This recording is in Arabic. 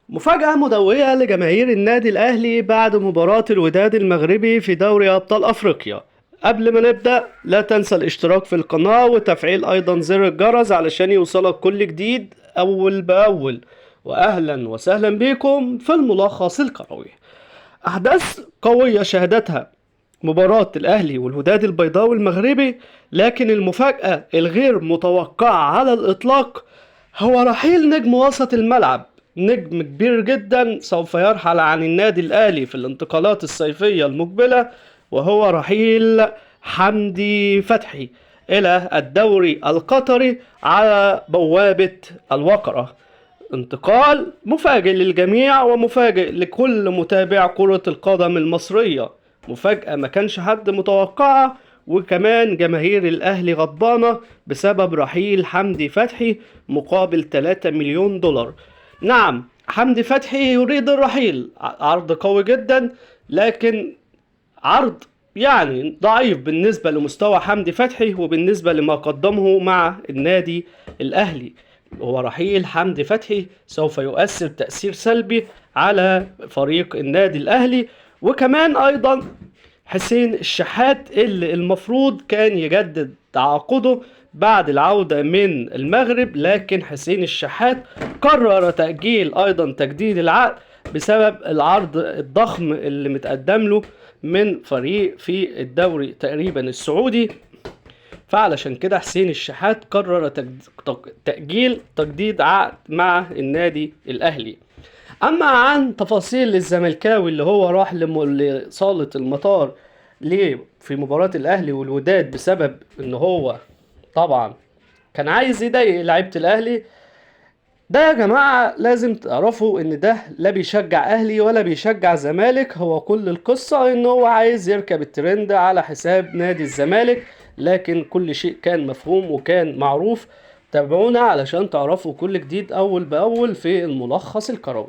مفاجأة مدوية لجماهير النادي الأهلي بعد مباراة الوداد المغربي في دوري أبطال أفريقيا. قبل ما نبدأ لا تنسى الاشتراك في القناة وتفعيل أيضا زر الجرس علشان يوصلك كل جديد أول بأول. وأهلا وسهلا بكم في الملخص الكروي. أحداث قوية شهدتها مباراة الأهلي والوداد البيضاوي المغربي، لكن المفاجأة الغير متوقعة على الإطلاق هو رحيل نجم وسط الملعب، نجم كبير جدا سوف يرحل عن النادي الأهلي في الانتقالات الصيفية المقبلة، وهو رحيل حمدي فتحي إلى الدوري القطري على بوابة الوقرة. انتقال مفاجئ للجميع ومفاجئ لكل متابع كرة القدم المصرية، مفاجأة ما كانش حد متوقعها، وكمان جماهير الأهلي غضبانة بسبب رحيل حمدي فتحي مقابل 3 مليون دولار. نعم، حمدي فتحي يريد الرحيل، عرض قوي جدا، لكن عرض يعني ضعيف بالنسبة لمستوى حمدي فتحي وبالنسبة لما قدمه مع النادي الأهلي. ورحيل حمدي فتحي سوف يؤثر تأثير سلبي على فريق النادي الأهلي. وكمان أيضا حسين الشحات اللي المفروض كان يجدد تعاقده بعد العودة من المغرب، لكن حسين الشحات قرر تأجيل أيضا تجديد العقد بسبب العرض الضخم اللي متقدم له من فريق في الدوري تقريبا السعودي. فعلشان كده حسين الشحات قرر تأجيل تجديد عقد مع النادي الأهلي. أما عن تفاصيل الزملكاوي اللي هو راح لصالة المطار ليه في مباراة الأهلي والوداد بسبب إن هو طبعا كان عايز يضايق لعيبة الأهلي، ده يا جماعة لازم تعرفوا ان ده لا بيشجع اهلي ولا بيشجع زمالك، هو كل القصة ان هو عايز يركب الترند على حساب نادي الزمالك، لكن كل شيء كان مفهوم وكان معروف. تابعونا علشان تعرفوا كل جديد اول باول في الملخص الكروي.